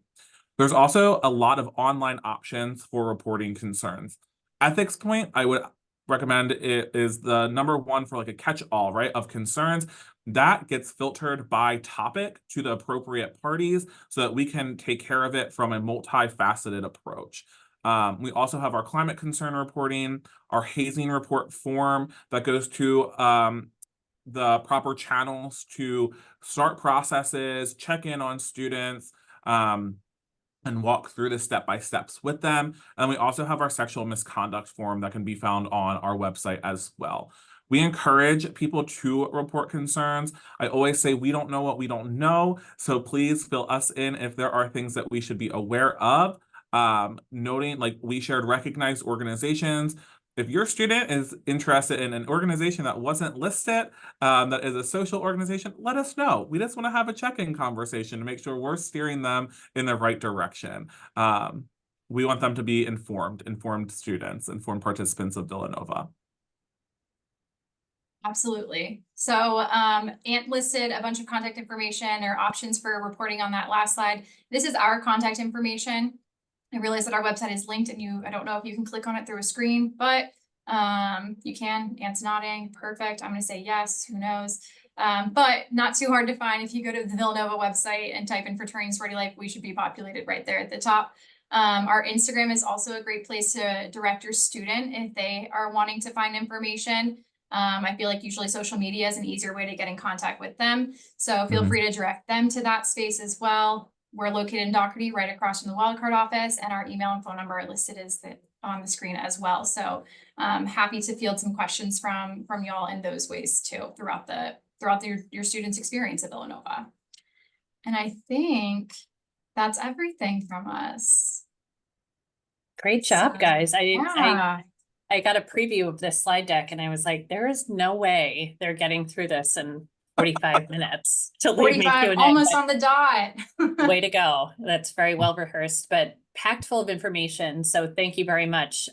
There's also a lot of online options for reporting concerns. Ethics Point, I would recommend, it is the #1 for like a catch-all, right, of concerns. That gets filtered by topic to the appropriate parties so that we can take care of it from a multifaceted approach. We also have our climate concern reporting, our hazing report form that goes to the proper channels to start processes, check in on students, and walk through the step-by-steps with them. And we also have our sexual misconduct form that can be found on our website as well. We encourage people to report concerns. I always say we don't know what we don't know, so please fill us in if there are things that we should be aware of. Noting, like we shared, recognized organizations. If your student is interested in an organization that wasn't listed, that is a social organization, let us know. We just want to have a check-in conversation to make sure we're steering them in the right direction. We want them to be informed students, informed participants of Villanova. Absolutely. So Ant listed a bunch of contact information or options for reporting on that last slide. This is our contact information. I realize that our website is linked, and I don't know if you can click on it through a screen, but you can. Ant's nodding. Perfect. I'm going to say yes. Who knows? But not too hard to find. If you go to the Villanova website and type in fraternity and sorority life, we should be populated right there at the top. Our Instagram is also a great place to direct your student if they are wanting to find information. I feel like usually social media is an easier way to get in contact with them. So feel free to direct them to that space as well. We're located in Doherty, right across from the wildcard office, and our email and phone number are listed on the screen as well. So happy to field some questions from y'all in those ways too throughout your students' experience at Villanova. And I think that's everything from us. Great job, guys. Yeah. I got a preview of this slide deck and I was like, there is no way they're getting through this in 45 minutes to leave me 45, Q&A, almost but on the dot. way to go. That's very well rehearsed, but packed full of information. So thank you very much.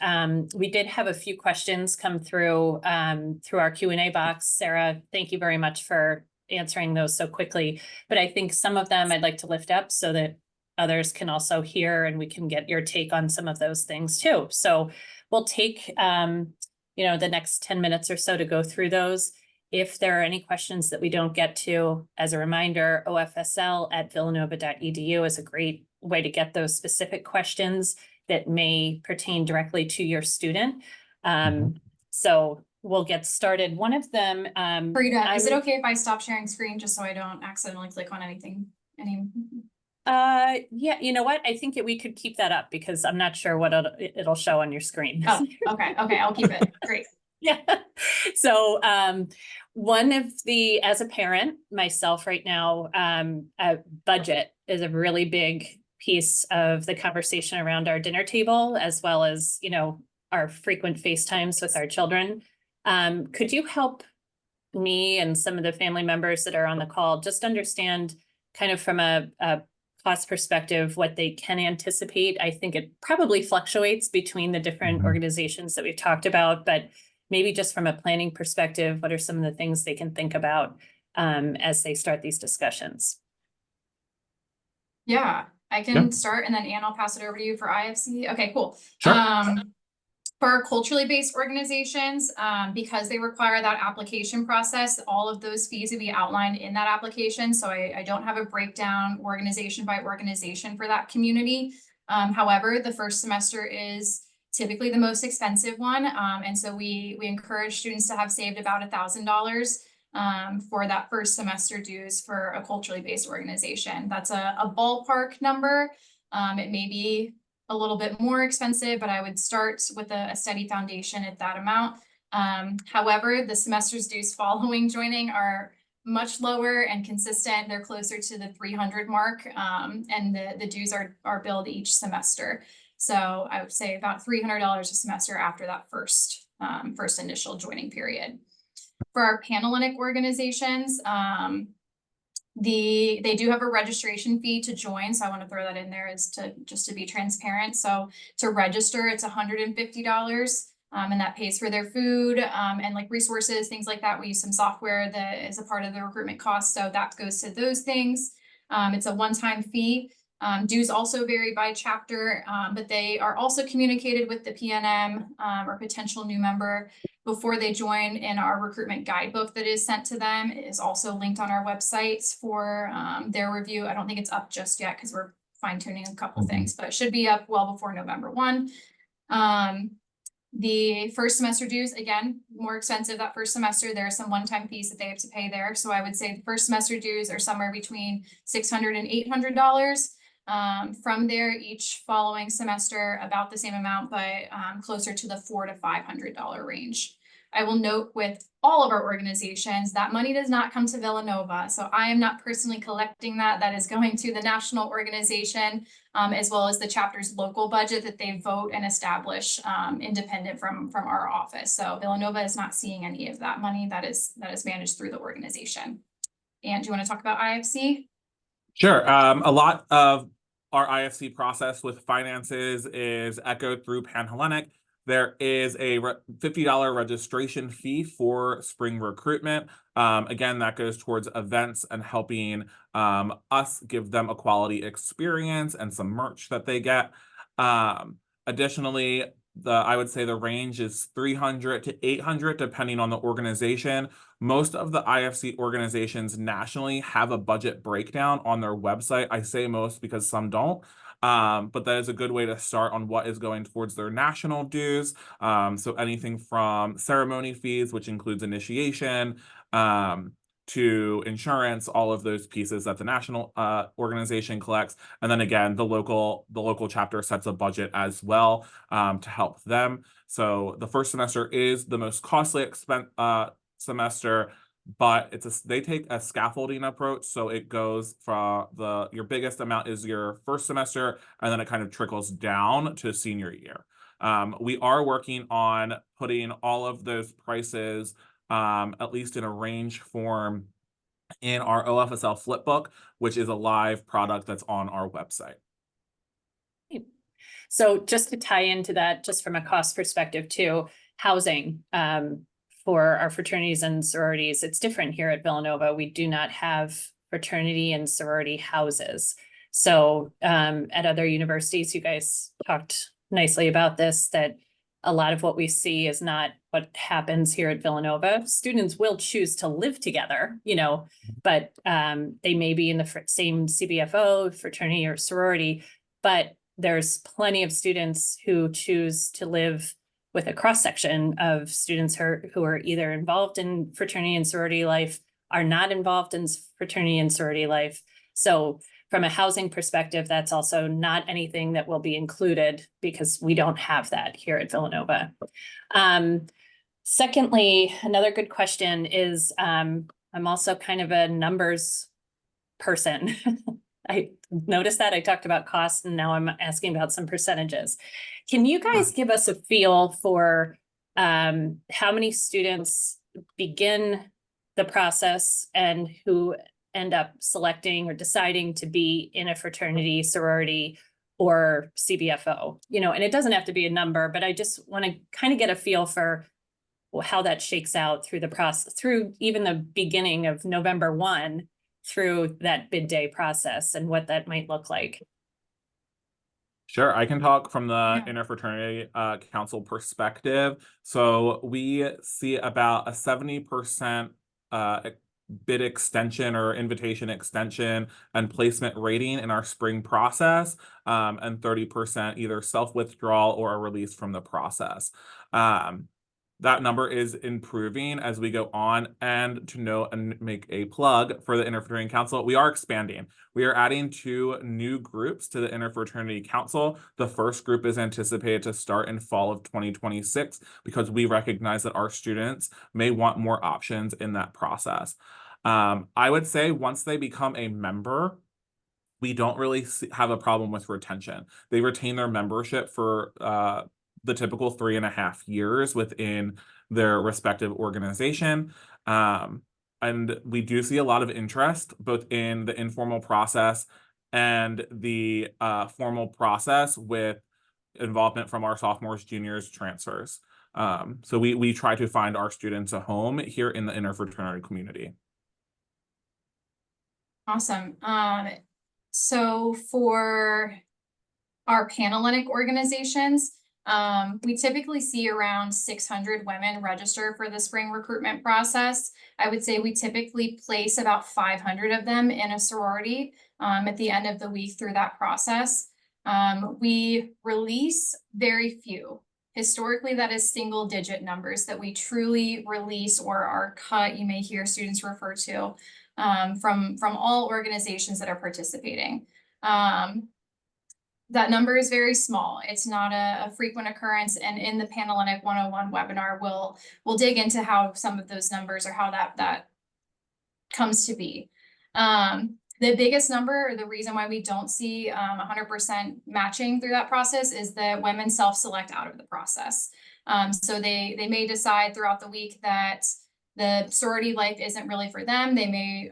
We did have a few questions come through our Q&A box. Sarah, thank you very much for answering those so quickly. But I think some of them I'd like to lift up so that others can also hear and we can get your take on some of those things too. So we'll take the next 10 minutes or so to go through those. If there are any questions that we don't get to, as a reminder, ofsl@villanova.edu is a great way to get those specific questions that may pertain directly to your student. So we'll get started. One of them, Frida, is it okay if I stop sharing screen just so I don't accidentally click on anything? Yeah, you know what? I think we could keep that up because I'm not sure what it'll show on your screen. Oh, okay, I'll keep it. Great. Yeah. So one of as a parent myself right now, budget is a really big piece of the conversation around our dinner table, as well as, our frequent FaceTimes with our children. Could you help me and some of the family members that are on the call just understand kind of from a cost perspective what they can anticipate? I think it probably fluctuates between the different organizations that we've talked about, but maybe just from a planning perspective, what are some of the things they can think about as they start these discussions? Yeah, I can start and then Anne, I'll pass it over to you for IFC. Okay, cool. Sure. For our culturally based organizations, because they require that application process, all of those fees will be outlined in that application. So I don't have a breakdown organization by organization for that community. However, the first semester is typically the most expensive one. And so we encourage students to have saved about $1,000 for that first semester dues for a culturally based organization. That's a ballpark number. It may be a little bit more expensive, but I would start with a steady foundation at that amount. However, the semester's dues following joining are much lower and consistent. They're closer to the 300 mark, and the dues are billed each semester. So I would say about $300 a semester after that first initial joining period. For our Panhellenic organizations, they do have a registration fee to join. So I want to throw that in there just to be transparent. So to register, it's $150. And that pays for their food and like resources, things like that. We use some software that is a part of the recruitment cost. So that goes to those things. It's a one-time fee. Dues also vary by chapter, but they are also communicated with the PNM or potential new member before they join in our recruitment guidebook that is sent to them. It is also linked on our websites for their review. I don't think it's up just yet because we're fine-tuning a couple things, but it should be up well before November 1. The first semester dues, again, more expensive that first semester. There are some one-time fees that they have to pay there. So I would say the first semester dues are somewhere between $600 and $800. From there, each following semester, about the same amount, but closer to the $400 to $500 range. I will note with all of our organizations, that money does not come to Villanova. So I am not personally collecting that. That is going to the national organization, as well as the chapter's local budget that they vote and establish independent from our office. So Villanova is not seeing any of that money that is managed through the organization. And do you want to talk about IFC? Sure. A lot of our IFC process with finances is echoed through Panhellenic. There is a $50 registration fee for spring recruitment. Again, that goes towards events and helping us give them a quality experience and some merch that they get. Additionally, I would say the range is $300 to $800 depending on the organization. Most of the IFC organizations nationally have a budget breakdown on their website. I say most because some don't. But that is a good way to start on what is going towards their national dues. So anything from ceremony fees, which includes initiation, to insurance, all of those pieces that the national organization collects. And then again, the local chapter sets a budget as well to help them. So the first semester is the most costly semester, but they take a scaffolding approach. So it goes from your biggest amount is your first semester, and then it kind of trickles down to senior year. We are working on putting all of those prices at least in a range form in our OFSL Flipbook, which is a live product that's on our website. So just to tie into that, just from a cost perspective too, housing for our fraternities and sororities, it's different here at Villanova. We do not have fraternity and sorority houses. So at other universities, you guys talked nicely about this, that a lot of what we see is not what happens here at Villanova. Students will choose to live together, you know, but they may be in the same CBFO, fraternity or sorority, but there's plenty of students who choose to live with a cross-section of students who are either involved in fraternity and sorority life, are not involved in fraternity and sorority life. So from a housing perspective, that's also not anything that will be included because we don't have that here at Villanova. Secondly, another good question is, I'm also kind of a numbers person. I noticed that I talked about costs and now I'm asking about some percentages. Can you guys give us a feel for how many students begin the process and who end up selecting or deciding to be in a fraternity, sorority, or CBFO? You know, and it doesn't have to be a number, but I just want to kind of get a feel for how that shakes out through the process, through even the beginning of November 1, through that bid day process and what that might look like. Sure, I can talk from the interfraternity council perspective. So we see about a 70% bid extension or invitation extension and placement rating in our spring process, and 30% either self-withdrawal or a release from the process. That number is improving as we go on. And to note and make a plug for the Interfraternity Council, we are expanding. We are adding 2 new groups to the Interfraternity Council. The first group is anticipated to start in fall of 2026 because we recognize that our students may want more options in that process. I would say once they become a member, we don't really have a problem with retention. They retain their membership for the typical 3.5 years within their respective organization. And we do see a lot of interest both in the informal process and the formal process with involvement from our sophomores, juniors, transfers. So we try to find our students a home here in the interfraternity community. Awesome. So for our Panhellenic organizations, we typically see around 600 women register for the spring recruitment process. I would say we typically place about 500 of them in a sorority at the end of the week through that process. We release very few. Historically, that is single-digit numbers that we truly release or are cut, you may hear students refer to, from all organizations that are participating. That number is very small. It's not a frequent occurrence. And in the Panhellenic 101 webinar, we'll dig into how some of those numbers or how that comes to be. The biggest number, or the reason why we don't see 100% matching through that process, is that women self-select out of the process. So they may decide throughout the week that the sorority life isn't really for them. They may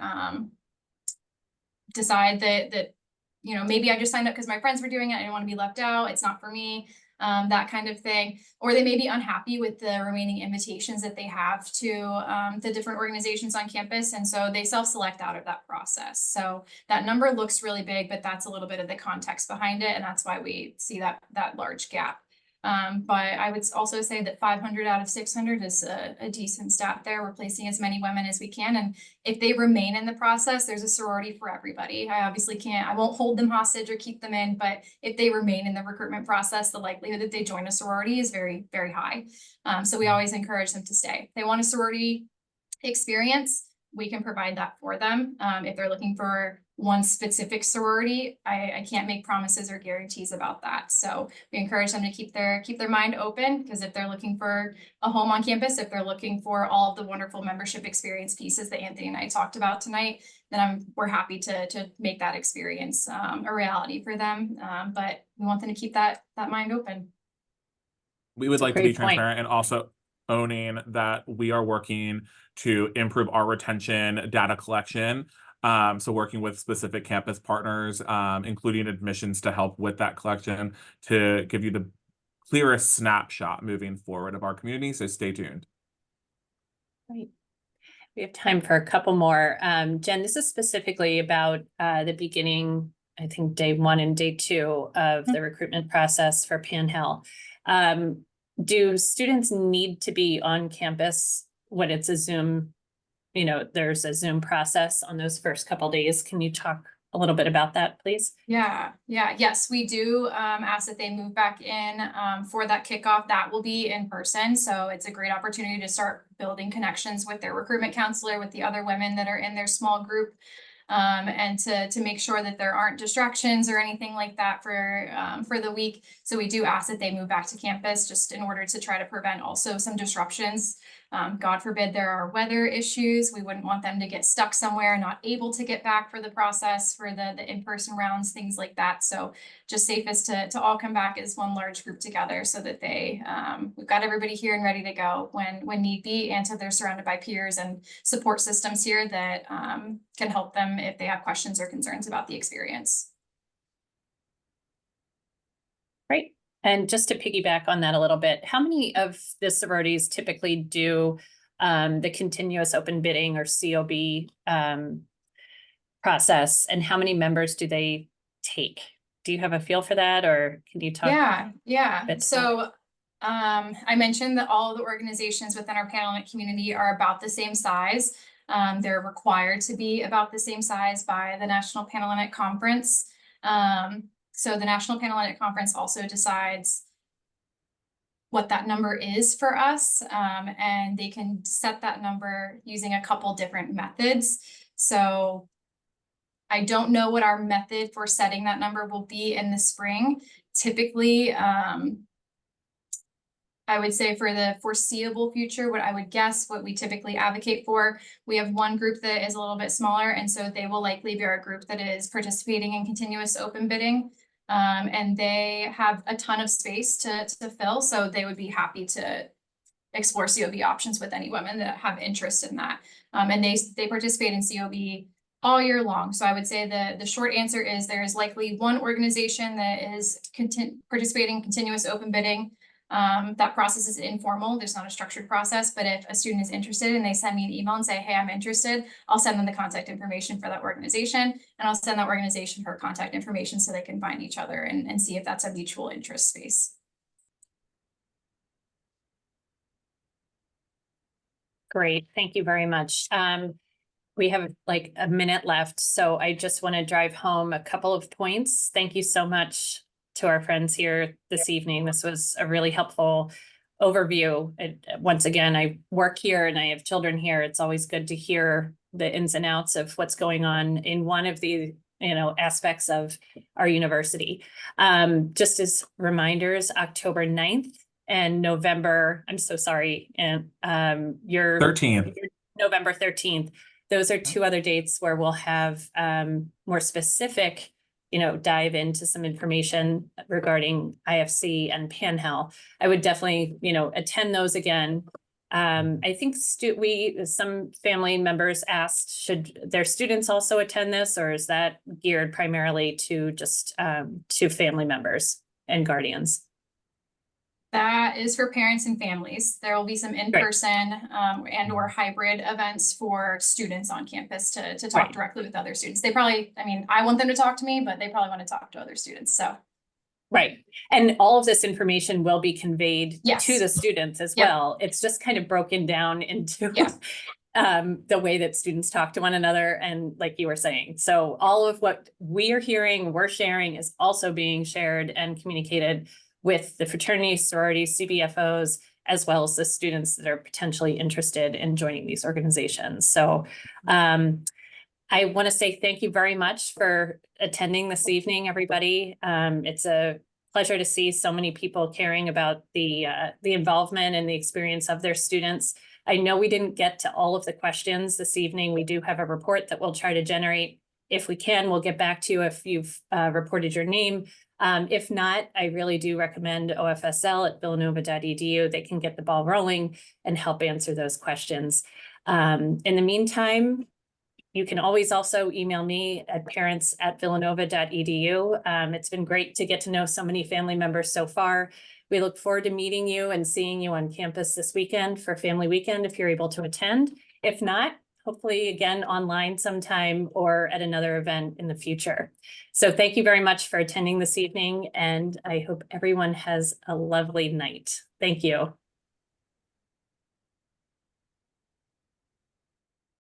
decide that you know, maybe I just signed up because my friends were doing it. I didn't want to be left out. It's not for me, that kind of thing. Or they may be unhappy with the remaining invitations that they have to the different organizations on campus. And so they self-select out of that process. So that number looks really big, but that's a little bit of the context behind it. And that's why we see that large gap. But I would also say that 500 out of 600 is a decent stat there. We're placing as many women as we can. And if they remain in the process, there's a sorority for everybody. I obviously I won't hold them hostage or keep them in, but if they remain in the recruitment process, the likelihood that they join a sorority is very, very high. So we always encourage them to stay. If they want a sorority experience, we can provide that for them. If they're looking for one specific sorority, I can't make promises or guarantees about that. So we encourage them to keep their mind open, because if they're looking for a home on campus, if they're looking for all of the wonderful membership experience pieces that Anthony and I talked about tonight, then we're happy to make that experience a reality for them. But we want them to keep that mind open. We would like to be transparent and also owning that we are working to improve our retention data collection. So working with specific campus partners, including admissions to help with that collection to give you the clearest snapshot moving forward of our community. So stay tuned. Right. We have time for a couple more. Jen, this is specifically about the beginning, I think day 1 and day 2 of the recruitment process for Panhandle. Do students need to be on campus when it's a Zoom, there's a Zoom process on those first couple days? Can you talk a little bit about that, please? Yes, we do ask that they move back in for that kickoff. That will be in person. So it's a great opportunity to start building connections with their recruitment counselor, with the other women that are in their small group. And to make sure that there aren't distractions or anything like that for the week. So we do ask that they move back to campus just in order to try to prevent also some disruptions. God forbid there are weather issues. We wouldn't want them to get stuck somewhere, not able to get back for the process, for the in-person rounds, things like that. So just safest to all come back as one large group together so that we've got everybody here and ready to go when need be, and so they're surrounded by peers and support systems here that can help them if they have questions or concerns about the experience. Great. And just to piggyback on that a little bit, how many of the sororities typically do the continuous open bidding or COB process, and how many members do they take? Do you have a feel for that, or can you talk? Yeah. So I mentioned that all of the organizations within our Panhandle community are about the same size. They're required to be about the same size by the National Panhellenic Conference. So the National Panhellenic Conference also decides what that number is for us, and they can set that number using a couple different methods. So I don't know what our method for setting that number will be in the spring. Typically, I would say for the foreseeable future, what I would guess, what we typically advocate for, we have one group that is a little bit smaller, and so they will likely be our group that is participating in continuous open bidding. And they have a ton of space to fill, so they would be happy to explore COB options with any women that have interest in that. And they participate in COB all year long. So I would say the short answer is there is likely one organization that is participating in continuous open bidding. That process is informal. There's not a structured process, but if a student is interested and they send me an email and say, hey, I'm interested, I'll send them the contact information for that organization, and I'll send that organization her contact information so they can find each other and see if that's a mutual interest space. Great. Thank you very much. We have like a minute left, so I just want to drive home a couple of points. Thank you so much to our friends here this evening. This was a really helpful overview. Once again, I work here and I have children here. It's always good to hear the ins and outs of what's going on in one of the aspects of our university. Just as reminders, October 9th and November, I'm so sorry, and your 13th. November 13th. Those are two other dates where we'll have more specific, dive into some information regarding IFC and Panhandle. I would definitely, attend those again. I think some family members asked, should their students also attend this, or is that geared primarily to just to family members and guardians? That is for parents and families. There will be some in-person and or hybrid events for students on campus to talk directly with other students. They probably, I want them to talk to me, but they probably want to talk to other students. So. Right. And all of this information will be conveyed to the students as well. It's just kind of broken down into the way that students talk to one another. And like you were saying, so all of what we are hearing, we're sharing is also being shared and communicated with the fraternities, sororities, CBFOs, as well as the students that are potentially interested in joining these organizations. So I want to say thank you very much for attending this evening, everybody. It's a pleasure to see so many people caring about the involvement and the experience of their students. I know we didn't get to all of the questions this evening. We do have a report that we'll try to generate. If we can, we'll get back to you if you've reported your name. If not, I really do recommend OFSL at villanova.edu. They can get the ball rolling and help answer those questions. In the meantime, you can always also email me at parents@villanova.edu. It's been great to get to know so many family members so far. We look forward to meeting you and seeing you on campus this weekend for Family Weekend if you're able to attend. If not, hopefully again online sometime or at another event in the future. So thank you very much for attending this evening, and I hope everyone has a lovely night. Thank you.